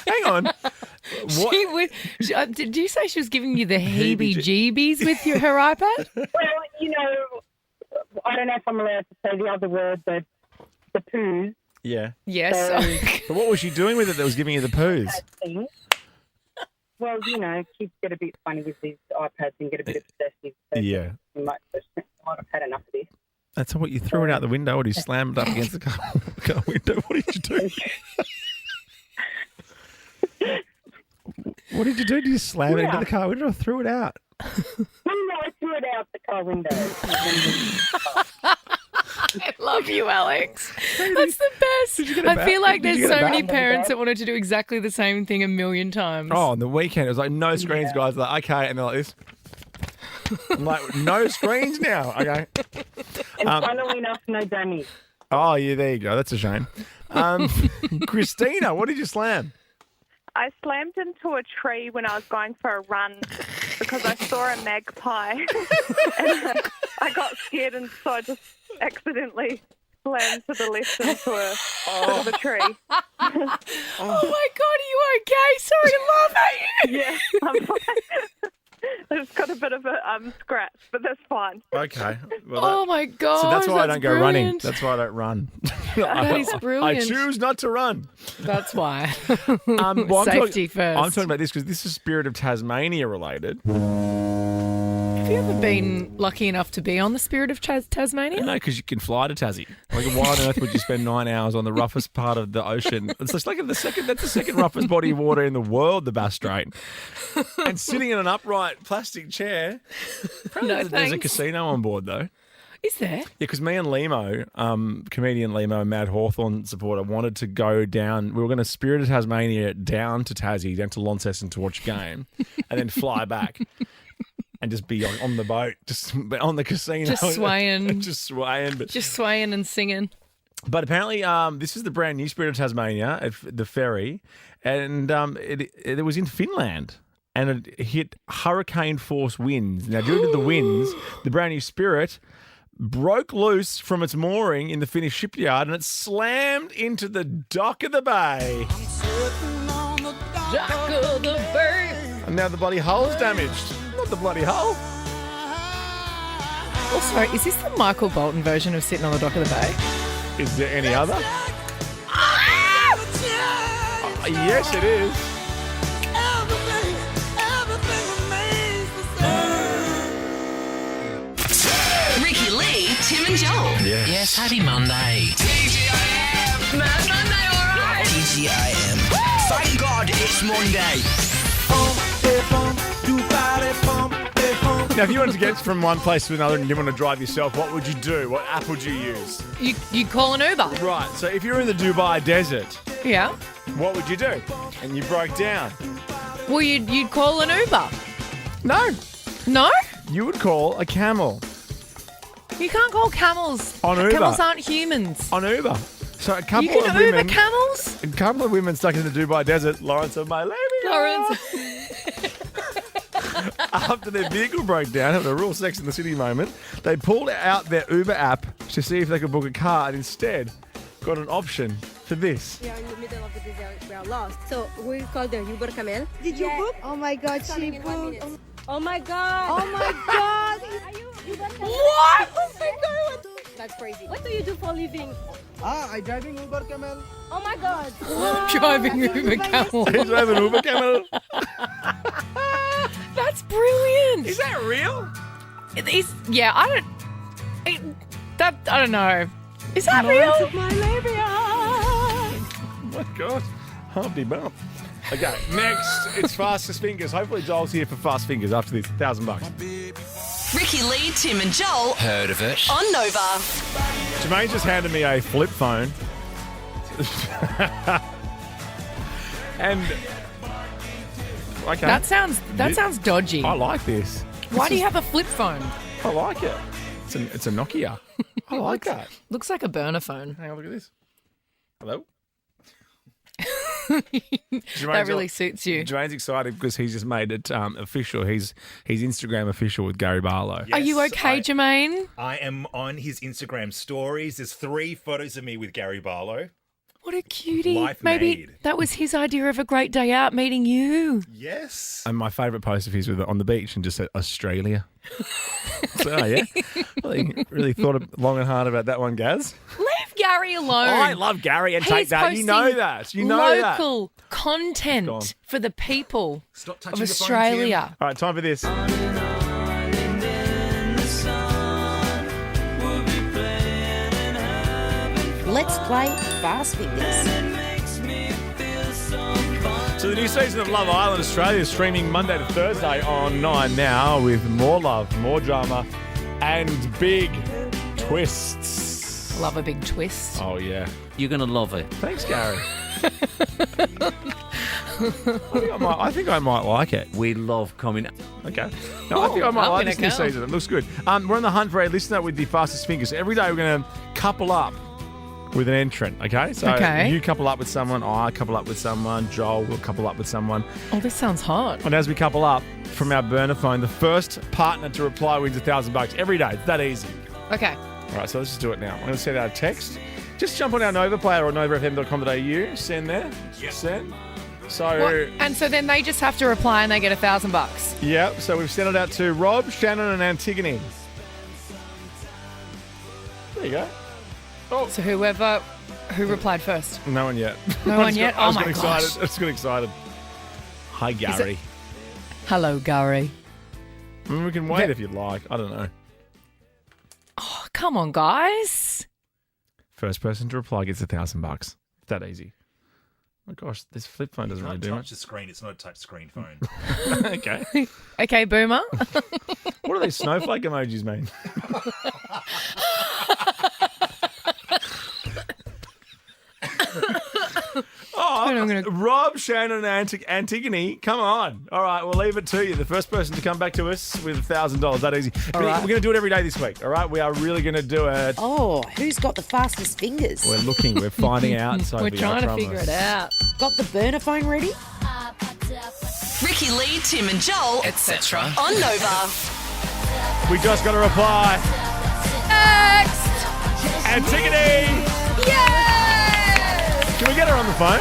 Hang on. Did you say she was giving you the heebie-jeebies with her iPad? Well, I don't know if I'm allowed to say the other word, but the poos. Yeah. Yes. But what was she doing with it that was giving you the poos? Well, kids get a bit funny with these iPads and get a bit obsessive. So Yeah. I've had enough of this. That's what you threw it out the window or you slammed it up against the car window. What did you do? What did you do? Did you slam it into the car window or threw it out? I threw it out the car window. I love you, Alex. That's the best. I feel like there's so many parents that wanted to do exactly the same thing a million times. Oh, on the weekend, it was like no screens, guys. Like, okay. And they're like this. I'm like, no screens now. Okay. And funnily enough, no dummies. Oh, yeah, there you go. That's a shame. Christina, what did you slam? I slammed into a tree when I was going for a run because I saw a magpie and I got scared, and so I just accidentally slammed to the left into a bit of a tree. Oh my God, are you okay? Sorry, love at you. Yeah, I'm fine. I just got a bit of a scratch, but that's fine. Okay. Oh my God. So that's why I don't go running. brilliant. That's why I don't run. That is brilliant. I choose not to run. That's why. Well, Safety first. I'm talking about this because this is Spirit of Tasmania related. Have you ever been lucky enough to be on the Spirit of Tasmania? No, because you can fly to Tassie. Like, why on earth would you spend 9 hours on the roughest part of the ocean? It's just like that's the second roughest body of water in the world, the Bass Strait. And sitting in an upright plastic chair. No, There's a casino on board, though. Is there? Yeah, because me and Limo, comedian Limo and Mad Hawthorne supporter, wanted to go down. We were going to Spirit of Tasmania down to Tassie, down to Launceston to watch a game, and then fly back. And just be on the boat, just on the casino. Just swaying. Just swaying. Just swaying and singing. But apparently this is the brand new Spirit of Tasmania, at the ferry, and it was in Finland. And it hit hurricane force winds. Now, due to the winds, the brand new Spirit broke loose from its mooring in the Finnish shipyard and it slammed into the dock of the bay. Dock of the bay. And now the bloody hull's damaged. Not the bloody hull. Oh, sorry, is this the Michael Bolton version of Sitting on the Dock of the Bay? Is there any other? Yes, it is. Ricky Lee, Tim and Joel. Yes, happy Monday. TGIM. Mad Monday, all right. TGIM. Thank God it's Monday. Now, if you wanted to get from one place to another and you didn't want to drive yourself, what would you do? What app would you use? You'd call an Uber. Right, so if you're in the Dubai desert, Yeah. what would you do? And you broke down. Well, you'd call an Uber. No. No? You would call a camel. You can't call camels. On Uber. Camels aren't humans. On Uber. So a couple You can of women, Uber camels? a couple of women stuck in the Dubai desert, Lawrence of my lady. Lawrence. After their vehicle broke down, having a real Sex in the City moment, they pulled out their Uber app to see if they could book a car and instead got an option for this. We are in the middle of the desert. We are lost. So we called the Uber Camel. Did you book? Oh my God, she booked. Oh my God. Oh my God. Are you Uber Camel? What? Oh my God. That's crazy. What do you do for a living? I driving Uber Camel. Oh my God. Driving Uber camel. He's driving Uber camel. That's brilliant. Is that real? Yeah, I don't know. Is that real? Oh my God. Humpty bump. Okay, next, it's Fastest Fingers. Hopefully Joel's here for Fast Fingers after this. $1,000. Ricky Lee, Tim and Joel. Heard of it? On Nova. Jermaine just handed me a flip phone. And okay. That sounds dodgy. I like this. Why do you have a flip phone? I like it. It's a Nokia. I like that. Looks like a burner phone. Hang on, look at this. Hello? That really suits you. Jermaine's excited because he's just made it official. He's Instagram official with Gary Barlow. Are you okay, Jermaine? I am on his Instagram stories. There's 3 photos of me with Gary Barlow. What a cutie. Life Maybe made. that was his idea of a great day out, meeting you. Yes. And my favourite post of his was on the beach and just said Australia. So, yeah. Really thought long and hard about that one, Gaz. Leave Gary alone. I love Gary and take that. You know that. You know that. Local content for the people Stop of touching the phone, Australia. Tim. All right, time for this. Let's play Fast Fingers. So the new season of Love Island Australia is streaming Monday to Thursday on 9 now with more love, more drama, and big twists. Love a big twist. Oh, yeah. You're going to love it. Thanks, Gary. I think I might like it. We love coming. Okay. No, I think I might like this new season. It looks good. We're on the hunt for a listener with the fastest fingers. Every day we're going to couple up with an entrant, okay? So you couple up with someone, I couple up with someone, Joel will couple up with someone. Oh, this sounds hot. And as we couple up from our burner phone, the first partner to reply wins $1,000 every day. It's that easy. Okay. All right, so let's just do it now. I'm going to send out a text. Just jump on our Nova player or novafm.com.au. Send there. Yep. Send. So, and so then they just have to reply and they get $1,000. Yeah, so we've sent it out to Rob, Shannon and Antigone. There you go. Oh. So who replied first? No one yet. No one yet? Oh my gosh. I just got excited. Hi, Gary. Hello, Gary. I mean, we can wait if you'd like. I don't know. Oh, come on, guys. First person to reply gets $1,000. It's that easy. Oh my gosh, this flip phone doesn't really do much. Touch the screen. It's not a touch screen phone. Okay. Okay, Boomer. What do these snowflake emojis mean? Rob, Shannon, and Antigone, come on. All right, we'll leave it to you. The first person to come back to us with $1,000. That easy. We're going to do it every day this week, all right? We are really going to do it. Oh, who's got the fastest fingers? We're looking. We're finding out. We're trying to figure it out. Got the burner phone ready? Ricky Lee, Tim and Joel, etc. on Nova. We just got a reply. Next! Antigone! Yes! Can we get her on the phone?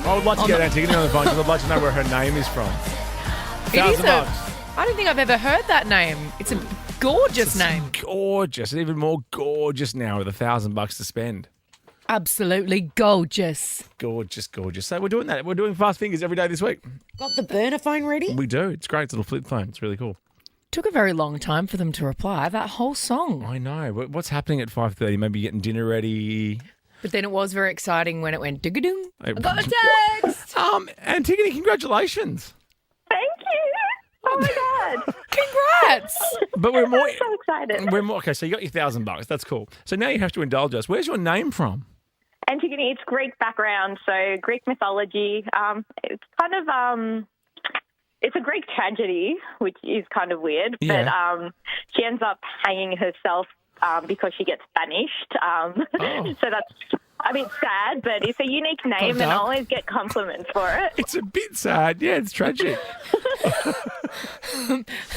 I would like to get Antigone on the phone because I'd like to know where her name is from. $1,000. I don't think I've ever heard that name. It's a gorgeous name. Gorgeous. And even more gorgeous now with $1,000 to spend. Absolutely gorgeous. Gorgeous, gorgeous. So we're doing that. We're doing fast fingers every day this week. Got the burner phone ready? We do. It's great. It's a little flip phone. It's really cool. Took a very long time for them to reply. That whole song. I know. What's happening at 5:30? Maybe getting dinner ready. But then it was very exciting when it went digga-doong. I got a text. Antigone, congratulations. Thank you. Oh my God. Congrats. But we're more. I'm so excited. We're more. Okay, so you got your $1,000. That's cool. So now you have to indulge us. Where's your name from? Antigone, it's Greek background, so Greek mythology. It's kind of it's a Greek tragedy, which is kind of weird. Yeah. But she ends up hanging herself because she gets banished. So that's, I mean, sad, but it's a unique name, and I always get compliments for it. It's a bit sad. Yeah, it's tragic.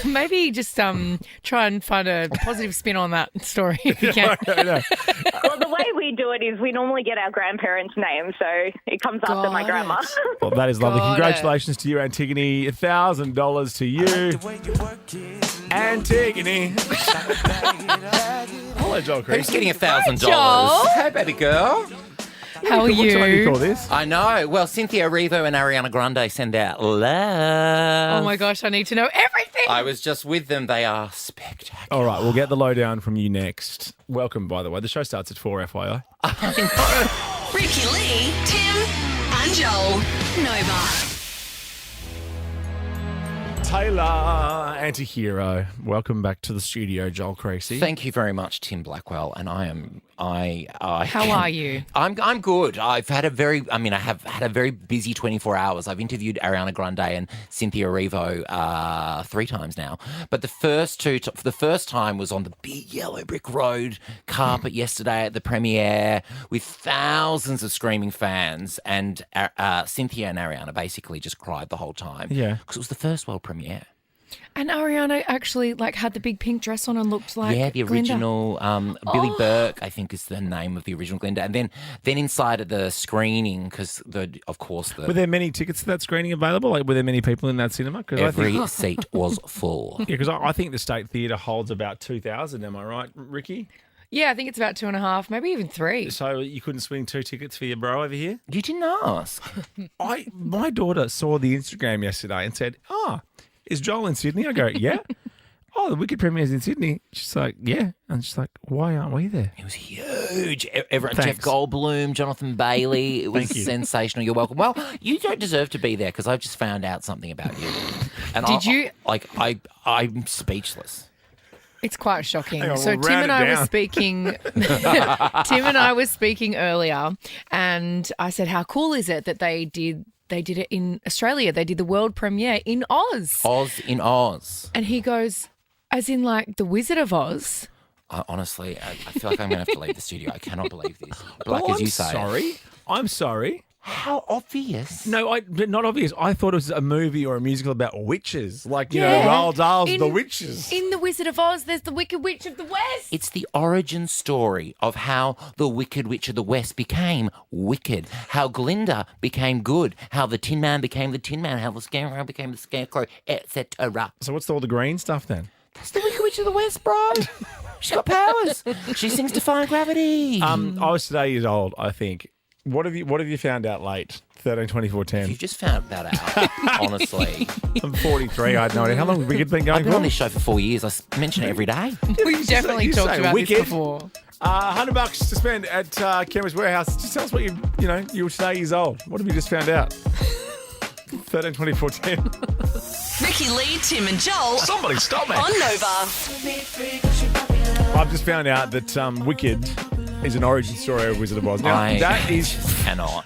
Maybe just try and find a positive spin on that story if you can. No. Well, the way we do it is we normally get our grandparents' names, so it comes after my grandma. Well, that is lovely. Congratulations to you, Antigone. $1,000 to you, Antigone. Hello, Joel Creasy. Who's getting $1,000? Joel. Hey, baby girl. How are you? What do you call this? I know. Well, Cynthia Erivo and Ariana Grande send out love. Oh my gosh, I need to know everything. I was just with them. They are spectacular. All right, we'll get the lowdown from you next. Welcome, by the way. The show starts at 4, FYI. Ricky Lee, Tim and Joel, Nova. Taylor, anti-hero. Welcome back to the studio, Joel Creasy. Thank you very much, Tim Blackwell. And How are you? I'm good. I have had a very busy 24 hours. I've interviewed Ariana Grande and Cynthia Erivo 3 times now. But the first time was on the big yellow brick road carpet yesterday at the premiere with thousands of screaming fans. And Cynthia and Ariana basically just cried the whole time. Yeah. Because it was the first world premiere. And Ariana actually had the big pink dress on and looked like the Glinda. original Billy Burke, I think, is the name of the original Glinda. And then inside of the screening, because were there many tickets to that screening available? Like, were there many people in that cinema? Every seat was full. Yeah, because I think the State Theatre holds about 2,000. Am I right, Ricky? Yeah, I think it's about 2.5, maybe even 3. So you couldn't swing 2 tickets for your bro over here? You didn't ask. My daughter saw the Instagram yesterday and said, is Joel in Sydney? I go, yeah. oh, the Wicked premieres in Sydney. She's like, yeah. And she's like, why aren't we there? It was huge. Everyone, Thanks. Jeff Goldblum, Jonathan Bailey. It was Thank you. sensational. You're welcome. Well, you don't deserve to be there because I've just found out something about you. And Did you? I'm speechless. It's quite shocking. Hang on, So we'll Tim round and it I were down. speaking. Tim and I were speaking earlier, and I said, "How cool is it that they did it in Australia? They did the world premiere in Oz." Oz in Oz. And he goes, "As in like the Wizard of Oz." Honestly, I feel like I'm going to have to leave the studio. I cannot believe this. Like Oh, as you I'm say. sorry. I'm sorry. How obvious. No, not obvious. I thought it was a movie or a musical about witches. Like, you Yeah. know, Roald Dahl's In- The Witches. In the Wizard of Oz, there's the Wicked Witch of the West. It's the origin story of how the Wicked Witch of the West became wicked, how Glinda became good, how the Tin Man became the Tin Man, how the Scarecrow became the Scarecrow, etc. So what's all the green stuff then? That's the Wicked Witch of the West, bro. She's got powers. She sings Defying Gravity. I was today years old, I think. What have you found out late? 13, 24, 10. You've just found that out, honestly. I'm 43. I had no idea. How long have Wicked been going I've been for? on this show for 4 years. I mention it every day. We've definitely you talked say about Wicked. this before. $100 to spend at Chemist Warehouse. Just tell us what you were today years old. What have you just found out? 13, 24, 10. Ricky Lee, Tim and Joel. Somebody stop me. On Nova. I've just found out that Wicked is an origin story of Wizard of Oz. Now, I that is cannot.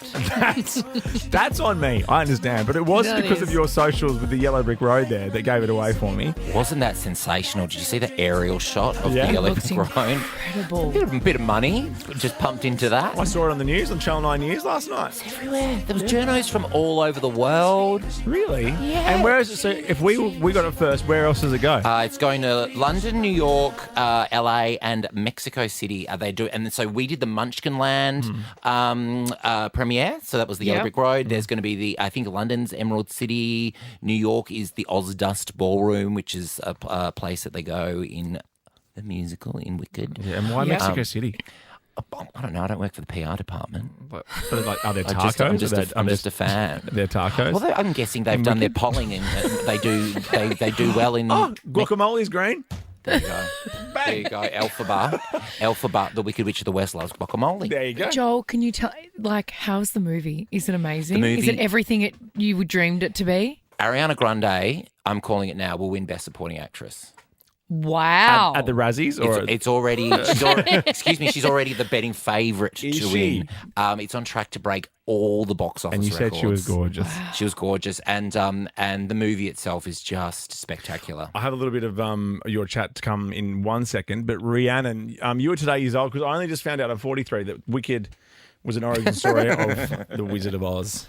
that's on me. I understand, but it was That because is. of your socials with the yellow brick road there that gave it away for me. Wasn't that sensational? Did you see the aerial shot of Yeah. the Yellow Looks Brick Road? incredible. A bit of money just pumped into that. I saw it on the news on Channel 9 News last night. Everywhere. There was journos from all over the world. Really? Yeah. And where is it? So if we got it first, where else does it go? It's going to London, New York, LA, and Mexico City. They do, and so we did the Munchkin Land premiere. So that was the Yellow Yep. Brick Road. There's going to be I think London's Emerald City. New York is the Ozdust Ballroom, which is a place that they go in the musical in Wicked. Yeah, and why Yeah. Mexico City? I don't know. I don't work for the PR department. But like, are there I'm tacos? just a fan. They're tacos. Well, I'm guessing they've done their polling and they do well in. Oh, guacamole's green. There you go. There you go. Elphaba, the Wicked Witch of the West loves guacamole. There you go. Joel, can you tell, like, how's the movie? Is it amazing? The movie- Is it everything you dreamed it to be? Ariana Grande, I'm calling it now, will win Best Supporting Actress. Wow. At the Razzies, or It's already, excuse me, she's already the betting favourite Is to she? win. It's on track to break all the box office and you said she was records. gorgeous. She was gorgeous, and the movie itself is just spectacular. I have a little bit of your chat to come in 1 second, but Rhiannon, you were today years old because I only just found out I'm 43 that Wicked was an origin story of the Wizard of Oz.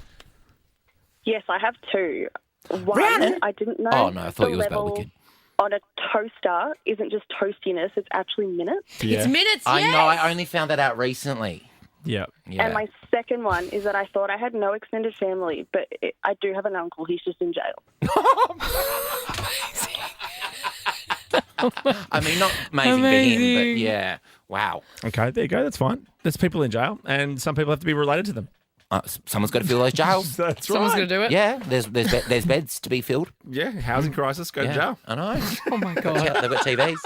Yes, I have two. One, Rhiannon? I didn't know. Oh, no, I thought the you was about level Wicked. on a toaster isn't just toastiness; it's actually minutes. Yeah. It's minutes, I yes. know, I only found that out recently. Yeah. Yeah. And my second one is that I thought I had no extended family, but I do have an uncle. He's just in jail. I mean, not amazing for him, but yeah. Wow. Okay, there you go. That's fine. There's people in jail, and some people have to be related to them. Someone's got to fill those jails. That's Someone's right. going to do it? Yeah, there's beds to be filled. Yeah, housing crisis, go to Yeah, jail. I know. Oh, my Watch God. out, they've got TVs.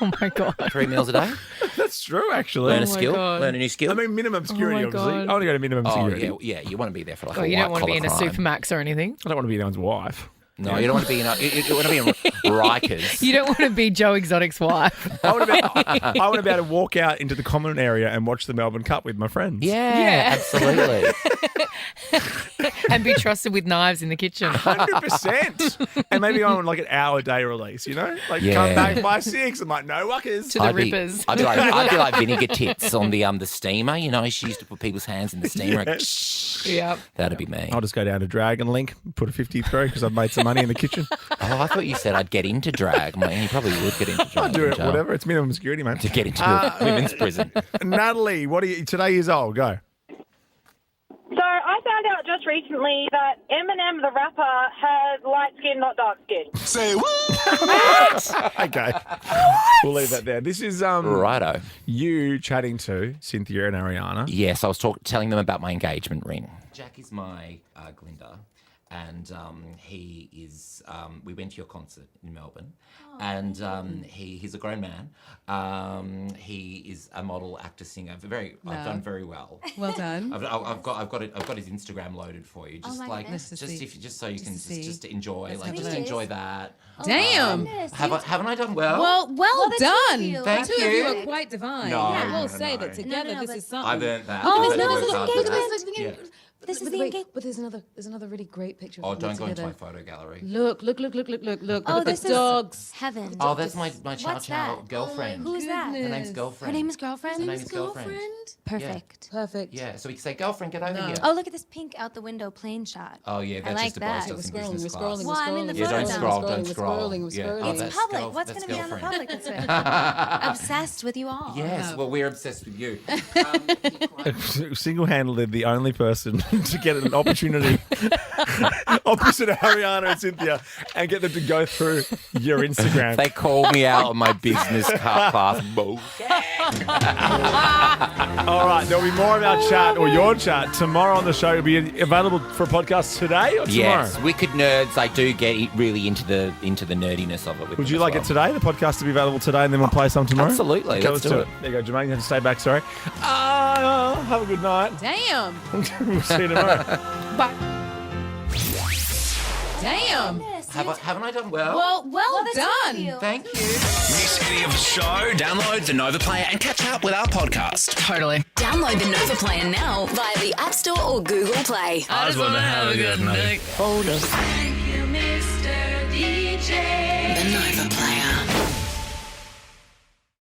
Oh, my God. 3 meals a day. That's true, actually. Learn a my skill. God. Learn a new skill. I mean, minimum security, my obviously. God. I want to go to minimum Oh, security. yeah, you want to be there for like Oh, a you don't want to be in a white-collar crime. Supermax or anything. I don't want to be anyone's wife. No, you don't want to be in. You want to be in Rikers. You don't want to be Joe Exotic's wife. I want to be able to walk out into the common area and watch the Melbourne Cup with my friends. Yeah, absolutely. And be trusted with knives in the kitchen. 100%. And maybe on like an hour-day release, you know? Like, Yeah. come back by 6. I'm like, no wuckers. To the I'd rippers. I'd be like Vinegar Tits on the steamer. You know, she used to put people's hands in the steamer. Yep. That'd be me. I'll just go down to Dragon Link, put a 50 through because I've made some money in the kitchen. Oh, I thought you said I'd get into drag. I'm like, you probably would get into drag. I'll do it, Joe. whatever. It's minimum security, man. To get into a women's prison. Natalie, what are you, today years old? Go. So I found out just recently that Eminem the rapper has light skin, not dark skin. Say what? Okay. We'll leave that there. This is Righto. you chatting to Cynthia and Ariana. Yes, I was telling them about my engagement ring. Jack is my Glinda, and he is. We went to your concert in Melbourne, and he's a grown man. He is a model, actor, singer. I've done very well. Well done. I've got his Instagram loaded for you. Just so you can just enjoy, just enjoy that. Damn. Haven't I done well? Well done. Thank you. you. Two of you are quite divine. No, I will no, say no. that together this is something. I've earned that. This is the engagement. But there's another really great picture. Oh, of you don't go into together. my photo gallery. Look. Oh, Look at the dogs. Heaven. Oh, that's my Chow Chow girlfriend. Who's that? Her name's Girlfriend. Her name is Girlfriend? Her name is Girlfriend. Perfect. Perfect. Yeah, so we can say, Girlfriend, get over here. Oh, look at this pink out the window plane shot. Oh, yeah, that's like just a boast that. us in business class. Well, I'm in the Yeah, photo don't now. scroll. Yeah. It's public. What's going to be on the public this way? Obsessed with you all. Yes, well, we're obsessed with you. Single-handedly the only person to get an opportunity opposite of Ariana and Cynthia and get them to go through your Instagram. They called me out on my business class bullshit. All right, there'll be more of our chat or your chat tomorrow on the show. It'll be available for a podcast today or tomorrow? Yes, Wicked Nerds. I do get really into the nerdiness of it. Would you like it today, the podcast to be available today, and then we'll play some tomorrow? Absolutely. Okay, Let's do it. There you go, Jermaine. You have to stay back, sorry. Have a good night. Damn. We'll see you tomorrow. Bye. Damn. Haven't I done well? Well done. Thank you. Miss any of the show? Download the Nova Player and catch up with our podcast. Totally. Download the Nova Player now via the App Store or Google Play. I just want to have a good night. Thank you, Mr. DJ. The Nova